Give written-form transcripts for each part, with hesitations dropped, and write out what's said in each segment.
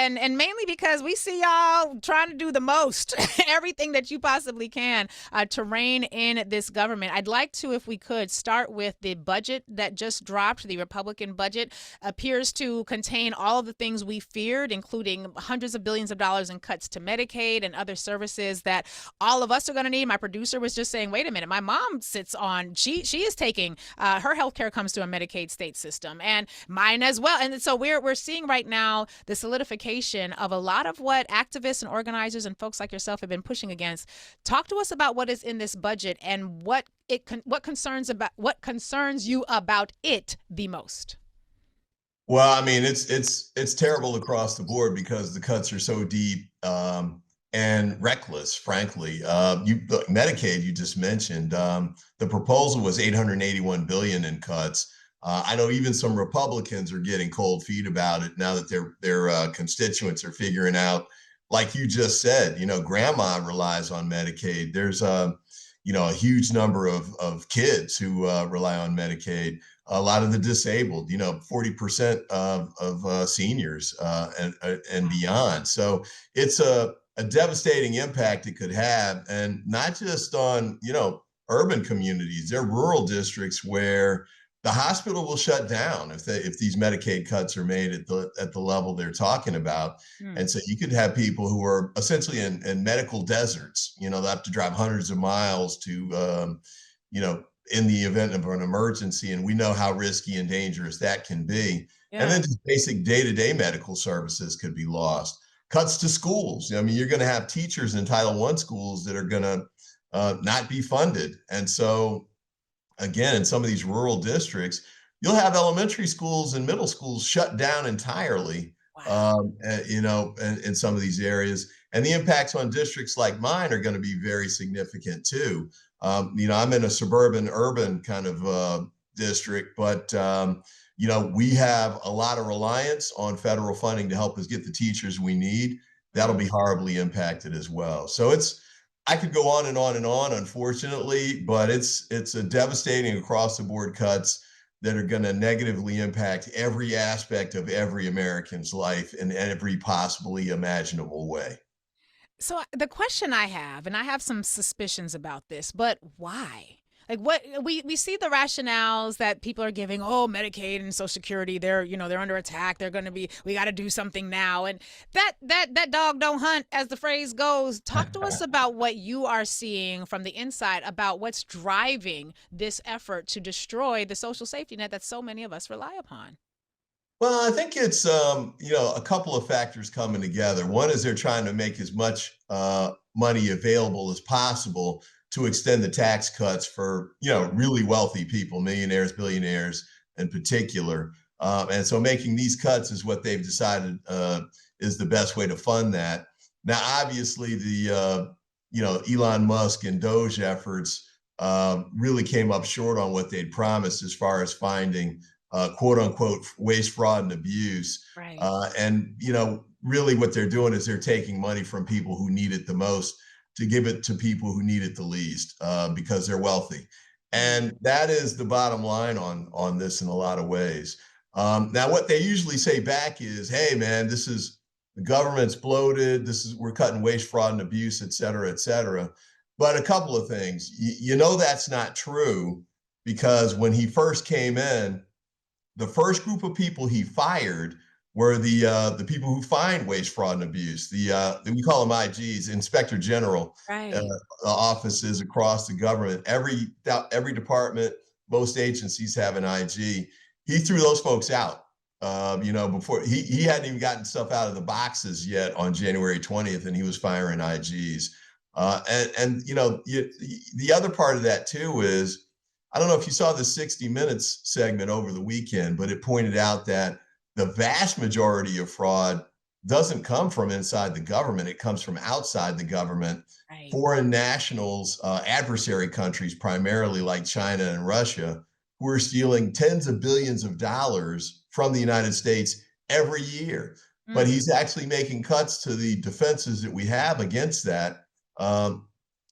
and mainly because we see y'all trying to do the most, everything that you possibly can to rein in this government. I'd like to, if we could, start with the budget that just dropped. The Republican budget appears to contain all of the things we feared, including hundreds of billions of dollars in cuts to Medicaid and other services that all of us are going to need. My producer was just saying, wait a minute, my mom sits on, she is taking, her health care comes to a Medicaid state system, and mine as well. And so we're seeing right now the solidification of a lot of what activists and organizers and folks like yourself have been pushing against. Talk to us about what is in this budget and what concerns you about it the most. Well, I mean, it's terrible across the board because the cuts are so deep and reckless, frankly. Look, Medicaid, you just mentioned, the proposal was 881 billion in cuts. I know even some Republicans are getting cold feet about it now that their constituents are figuring out, like you just said, grandma relies on Medicaid. There's a huge number of kids who rely on Medicaid. A lot of the disabled, 40% of seniors and beyond. So it's a devastating impact it could have, and not just on urban communities. There are rural districts where the hospital will shut down if these Medicaid cuts are made at the level they're talking about. And so you could have people who are essentially in medical deserts. They have to drive hundreds of miles to in the event of an emergency, and we know how risky and dangerous that can be. And then just basic day-to-day medical services could be lost. Cuts to schools. I mean, you're going to have teachers in Title I schools that are going to not be funded. And so, again, in some of these rural districts, you'll have elementary schools and middle schools shut down entirely. Wow. In some of these areas. And the impacts on districts like mine are going to be very significant too. I'm in a suburban urban kind of district, but we have a lot of reliance on federal funding to help us get the teachers we need. That'll be horribly impacted as well. So I could go on and on and on, unfortunately, but it's a devastating across the board cuts that are going to negatively impact every aspect of every American's life in every possibly imaginable way. So the question I have, and I have some suspicions about this, but why? Like what we see the rationales that people are giving, oh, Medicaid and Social Security, they're under attack. They're going to be, we got to do something now. And that dog don't hunt, as the phrase goes. Talk to us about what you are seeing from the inside about what's driving this effort to destroy the social safety net that so many of us rely upon. Well, I think it's a couple of factors coming together. One is they're trying to make as much money available as possible to extend the tax cuts for really wealthy people, millionaires, billionaires in particular. And so making these cuts is what they've decided is the best way to fund that. Now, obviously, the Elon Musk and Doge efforts really came up short on what they'd promised as far as finding quote unquote waste, fraud, and abuse. Right. And really what they're doing is they're taking money from people who need it the most to give it to people who need it the least because they're wealthy. And that is the bottom line on this in a lot of ways. Now, what they usually say back is, hey, man, the government's bloated. We're cutting waste, fraud, and abuse, et cetera, et cetera. But a couple of things, that's not true, because when he first came in, the first group of people he fired were the people who find waste, fraud, and abuse. We call them IGs, Inspector General offices across the government. Every department, most agencies have an IG. He threw those folks out. Before he hadn't even gotten stuff out of the boxes yet on January 20th, and he was firing IGs. The other part of that too is, I don't know if you saw the 60 Minutes segment over the weekend, but it pointed out that the vast majority of fraud doesn't come from inside the government. It comes from outside the government. Right. Foreign nationals, adversary countries, primarily like China and Russia, who are stealing tens of billions of dollars from the United States every year. But he's actually making cuts to the defenses that we have against that,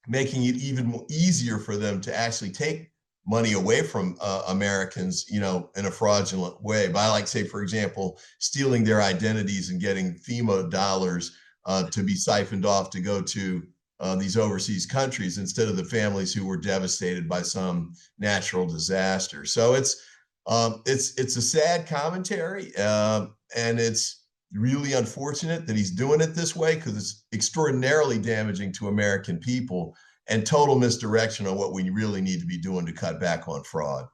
making it even easier for them to actually take money away from Americans, in a fraudulent way. By, like, say, for example, stealing their identities and getting FEMA dollars to be siphoned off to go to these overseas countries instead of the families who were devastated by some natural disaster. So it's a sad commentary, and it's really unfortunate that he's doing it this way because it's extraordinarily damaging to American people and total misdirection on what we really need to be doing to cut back on fraud.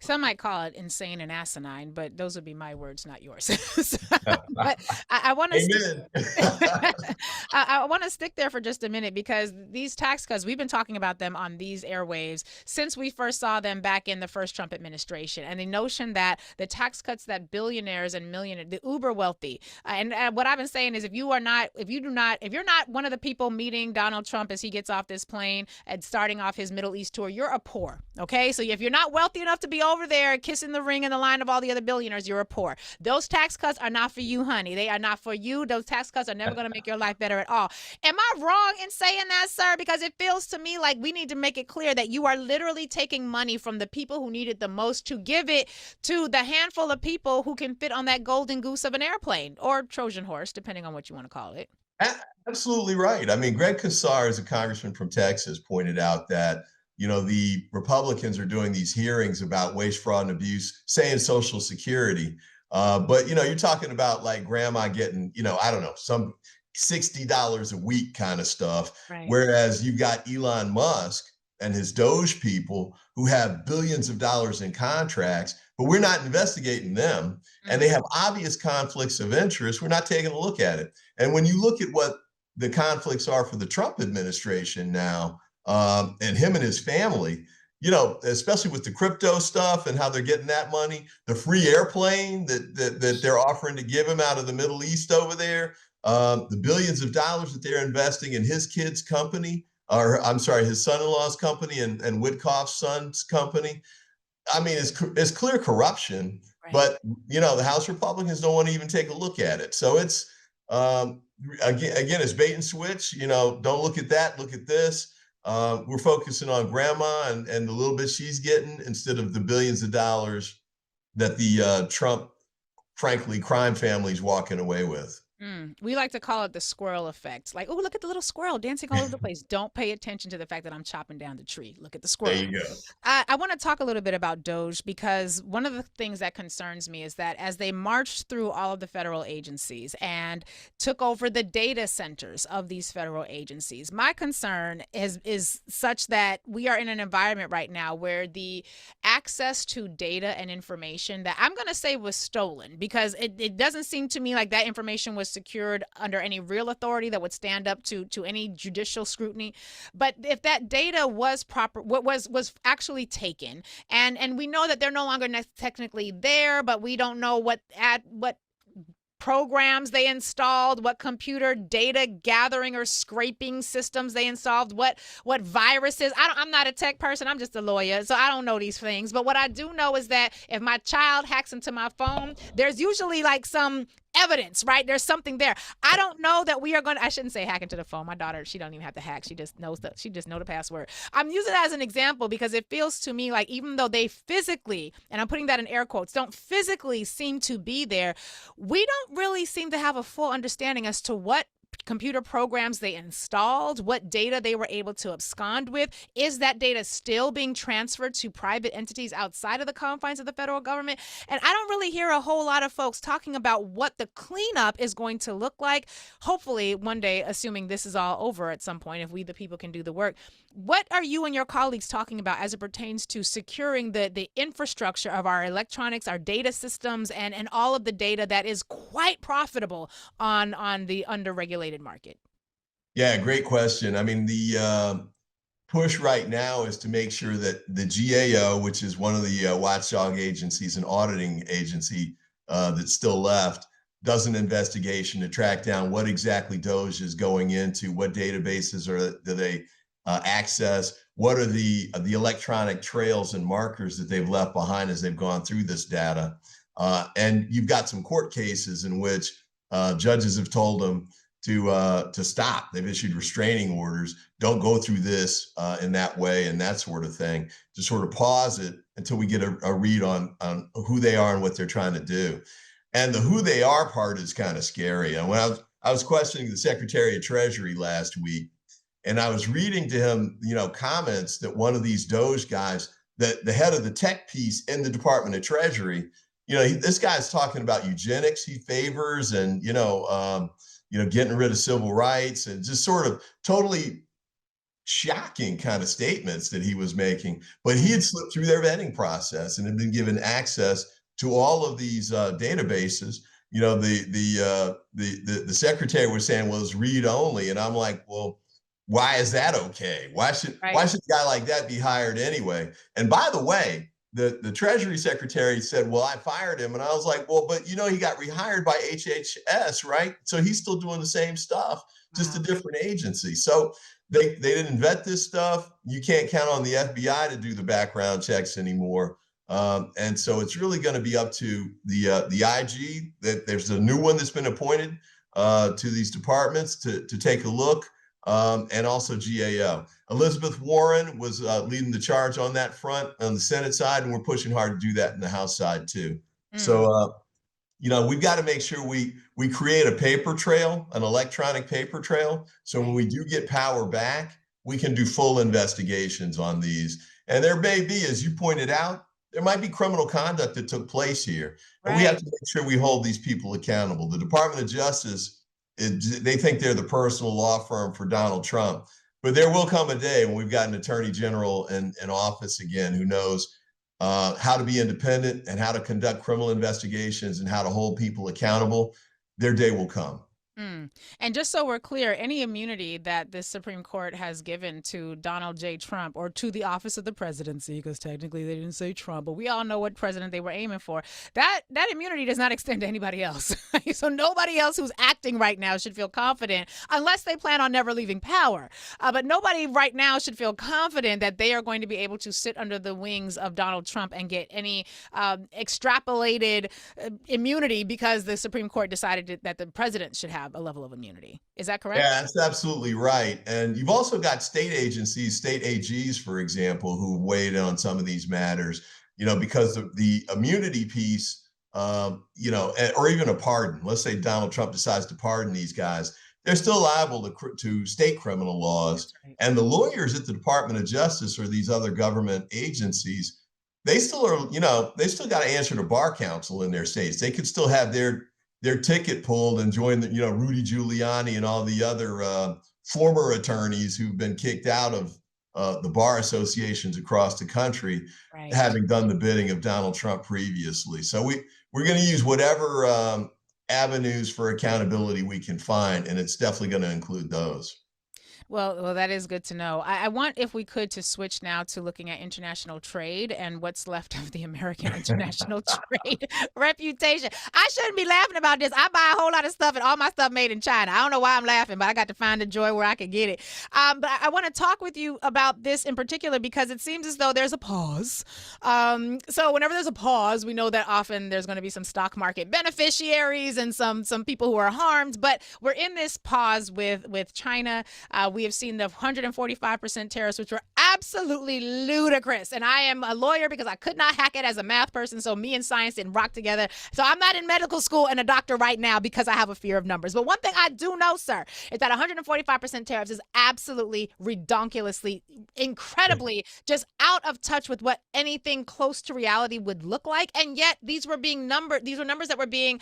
Some might call it insane and asinine, but those would be my words, not yours. But I want to Amen. I want to stick there for just a minute because these tax cuts, we've been talking about them on these airwaves since we first saw them back in the first Trump administration. And the notion that the tax cuts that billionaires and millionaires, the uber wealthy, and what I've been saying is if you're not one of the people meeting Donald Trump as he gets off this plane and starting off his Middle East tour, you're a poor. Okay. So if you're not wealthy enough to be over there kissing the ring in the line of all the other billionaires, you're a poor. Those tax cuts are not for you, honey. They are not for you. Those tax cuts are never going to make your life better at all. Am I wrong in saying that, sir? Because it feels to me like we need to make it clear that you are literally taking money from the people who need it the most to give it to the handful of people who can fit on that golden goose of an airplane or Trojan horse, depending on what you want to call it. Absolutely right. I mean, Greg Casar, as a congressman from Texas, pointed out that the Republicans are doing these hearings about waste, fraud, and abuse, saying Social Security. But, you're talking about like grandma getting, I don't know, some $60 a week kind of stuff. Right. Whereas you've got Elon Musk and his Doge people who have billions of dollars in contracts, but we're not investigating them. And they have obvious conflicts of interest. We're not taking a look at it. And when you look at what the conflicts are for the Trump administration now, and him and his family, especially with the crypto stuff and how they're getting that money, the free airplane that they're offering to give him out of the Middle East over there, the billions of dollars that they're investing in his kid's company, or I'm sorry, his son-in-law's company and Witkoff's son's company. I mean, it's clear corruption, Right. but the House Republicans don't want to even take a look at it. So it's again, it's bait and switch. Don't look at that. Look at this. We're focusing on grandma and the little bit she's getting instead of the billions of dollars that the Trump, frankly, crime family's walking away with. We like to call it the squirrel effect. Like, oh, look at the little squirrel dancing all over the place. Don't pay attention to the fact that I'm chopping down the tree. Look at the squirrel. There you go. I want to talk a little bit about Doge because one of the things that concerns me is that as they marched through all of the federal agencies and took over the data centers of these federal agencies, my concern is such that we are in an environment right now where the access to data and information that I'm going to say was stolen, because it doesn't seem to me like that information was secured under any real authority that would stand up to any judicial scrutiny. But if that data was proper, what was actually taken, and we know that they're no longer technically there, but we don't know what programs they installed, what computer data gathering or scraping systems they installed, what viruses. I'm not a tech person. I'm just a lawyer, so I don't know these things. But what I do know is that if my child hacks into my phone, there's usually like some evidence, right? There's something there. I don't know that we are going to, I shouldn't say hack into the phone. My daughter, she don't even have to hack. She just knows the password. I'm using it as an example because it feels to me like even though they physically, and I'm putting that in air quotes, don't physically seem to be there, we don't really seem to have a full understanding as to what computer programs they installed, what data they were able to abscond with. Is that data still being transferred to private entities outside of the confines of the federal government? And I don't really hear a whole lot of folks talking about what the cleanup is going to look like. Hopefully one day, assuming this is all over at some point, if we the people can do the work, what are you and your colleagues talking about as it pertains to securing the infrastructure of our electronics, our data systems, and all of the data that is quite profitable on the underregulated market? Yeah, great question. I mean, the push right now is to make sure that the GAO, which is one of the watchdog agencies and auditing agency that's still left, does an investigation to track down what exactly Doge is going into, what databases do they access, what are the electronic trails and markers that they've left behind as they've gone through this data. And you've got some court cases in which judges have told them, to stop. They've issued restraining orders. Don't go through this in that way and that sort of thing. To sort of pause it until we get a read on who they are and what they're trying to do. And the who they are part is kind of scary. And when I was questioning the Secretary of Treasury last week, and I was reading to him, comments that one of these Doge guys, that the head of the tech piece in the Department of Treasury, this guy's talking about eugenics he favors, and getting rid of civil rights, and just sort of totally shocking kind of statements that he was making. But he had slipped through their vetting process and had been given access to all of these databases. The secretary was saying, well, it's read only, and I'm like, well, why is that okay? Why should a guy like that be hired anyway? And by the way, the Treasury Secretary said, well, I fired him. And I was like, well, but he got rehired by HHS, right? So he's still doing the same stuff, just a different agency. So they didn't vet this stuff. You can't count on the FBI to do the background checks anymore. And so it's really going to be up to the IG. That there's a new one that's been appointed to these departments to take a look. And also GAO. Elizabeth Warren was leading the charge on that front on the Senate side, and we're pushing hard to do that in the House side too. So, we've got to make sure we create a paper trail, an electronic paper trail. So when we do get power back, we can do full investigations on these. And there may be, as you pointed out, there might be criminal conduct that took place here. And we have to make sure we hold these people accountable. The Department of Justice, they think they're the personal law firm for Donald Trump, but there will come a day when we've got an attorney general in office again who knows how to be independent and how to conduct criminal investigations and how to hold people accountable. Their day will come. And just so we're clear, any immunity that the Supreme Court has given to Donald J. Trump, or to the office of the presidency, because technically they didn't say Trump, but we all know what president they were aiming for, that immunity does not extend to anybody else. So nobody else who's acting right now should feel confident, unless they plan on never leaving power. But nobody right now should feel confident that they are going to be able to sit under the wings of Donald Trump and get any extrapolated immunity because the Supreme Court decided that the president should have a level of immunity. Is that correct? Yeah, that's absolutely right. And you've also got state agencies, state AGs, for example, who weighed in on some of these matters, because of the immunity piece, or even a pardon. Let's say Donald Trump decides to pardon these guys. They're still liable to state criminal laws. Right. And the lawyers at the Department of Justice or these other government agencies, they still are, they still got to answer to bar counsel in their states. They could still have their ticket pulled and join the, Rudy Giuliani and all the other former attorneys who've been kicked out of the bar associations across the country, having done the bidding of Donald Trump previously. So we're going to use whatever avenues for accountability we can find, and it's definitely going to include those. Well, that is good to know. I want, if we could, to switch now to looking at international trade and what's left of the American international trade reputation. I shouldn't be laughing about this. I buy a whole lot of stuff, and all my stuff made in China. I don't know why I'm laughing, but I got to find the joy where I can get it. But I want to talk with you about this in particular because it seems as though there's a pause. So whenever there's a pause, we know that often there's going to be some stock market beneficiaries and some people who are harmed. But we're in this pause with China. We have seen the 145% tariffs, which were absolutely ludicrous. And I am a lawyer because I could not hack it as a math person. So me and science didn't rock together. So I'm not in medical school and a doctor right now because I have a fear of numbers. But one thing I do know, sir, is that 145% tariffs is absolutely redonkulously, incredibly just out of touch with what anything close to reality would look like. And yet these were numbers that were being,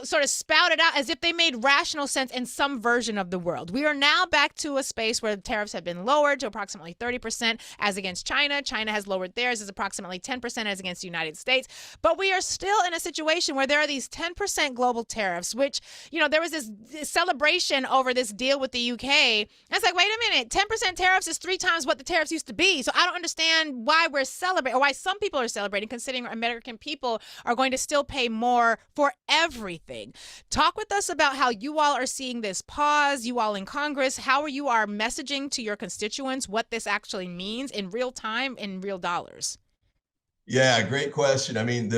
sort of spouted out as if they made rational sense in some version of the world. We are now back to a space where the tariffs have been lowered to approximately 30% as against China. China has lowered theirs as approximately 10% as against the United States. But we are still in a situation where there are these 10% global tariffs, which, there was this celebration over this deal with the UK. And it's like, wait a minute, 10% tariffs is 3 times what the tariffs used to be. So I don't understand why we're celebrating, or why some people are celebrating, considering American people are going to still pay more for everything. Talk with us about how you all are seeing this pause, you all in Congress, how you are messaging to your constituents what this actually means in real time, in real dollars. Yeah, great question. I mean,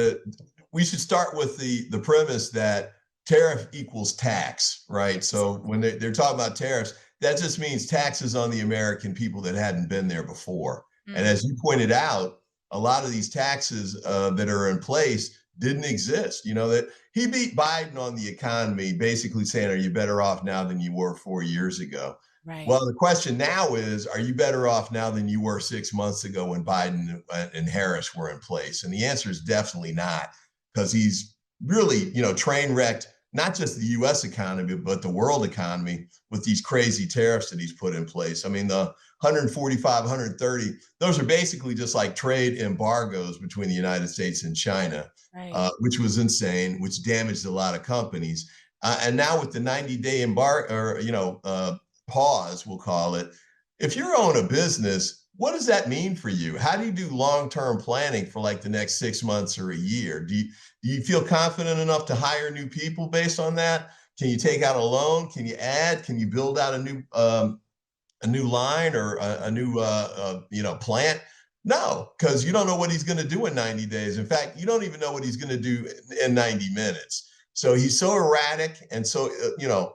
we should start with the premise that tariff equals tax, right? So when they're talking about tariffs, that just means taxes on the American people that hadn't been there before. And Mm, as you pointed out, a lot of these taxes that are in place didn't exist. You know, that he beat Biden on the economy, basically saying, are you better off now than you were 4 years ago? right. Well, the question now is, are you better off now than you were 6 months ago when Biden and Harris were in place? And the answer is definitely not, because he's really, train wrecked not just the US economy, but the world economy with these crazy tariffs that he's put in place. I mean, the 145, 130, those are basically just like trade embargoes between the United States and China, Right. which was insane, which damaged a lot of companies. And now with the 90-day embargo, or, pause, we'll call it. If you own a business, what does that mean for you? How do you do long-term planning for like the next 6 months or a year? Do you feel confident enough to hire new people based on that? Can you take out a loan? Can you add? Can you build out a new line or a new plant? No, because you don't know what he's going to do in 90 days. In fact, you don't even know what he's going to do in 90 minutes. So he's so erratic and so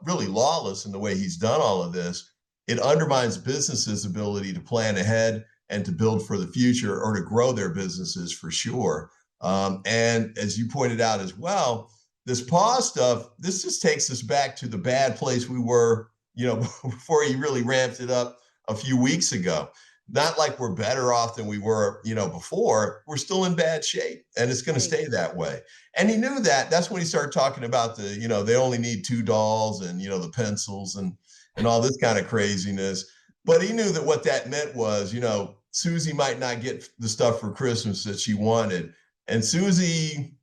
really lawless in the way he's done all of this. It undermines businesses' ability to plan ahead and to build for the future or to grow their businesses for sure. And as you pointed out as well, this pause stuff, this just takes us back to the bad place we were, before he really ramped it up a few weeks ago. Not like we're better off than we were, before. We're still in bad shape, and it's going to Right. stay that way. And he knew that. That's when he started talking about they only need two dolls and the pencils and all this kind of craziness. But he knew that what that meant was, Susie might not get the stuff for Christmas that she wanted. And Susie,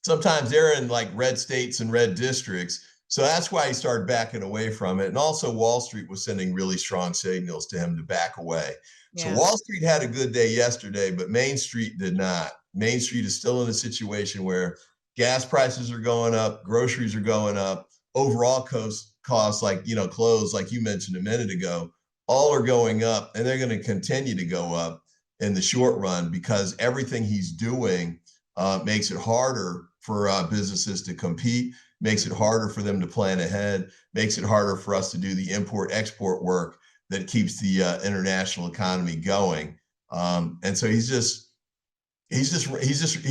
sometimes they're in like red states and red districts. So that's why he started backing away from it. And also, Wall Street was sending really strong signals to him to back away. So Yeah. Wall Street had a good day yesterday, but Main Street did not. Main Street is still in a situation where gas prices are going up, groceries are going up, overall costs like, clothes, like you mentioned a minute ago, all are going up, and they're going to continue to go up in the short run because everything he's doing makes it harder for businesses to compete, makes it Mhm. harder for them to plan ahead, makes it harder for us to do the import export work that keeps the international economy going. And so he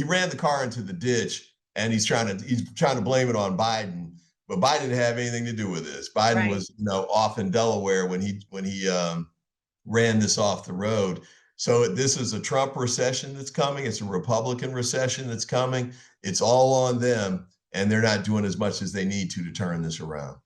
ran the car into the ditch, and he's trying to blame it on Biden, but Biden didn't have anything to do with this. Biden Right. was off in Delaware when he ran this off the road. So this is a Trump recession that's coming. It's a Republican recession that's coming. It's all on them, and they're not doing as much as they need to turn this around.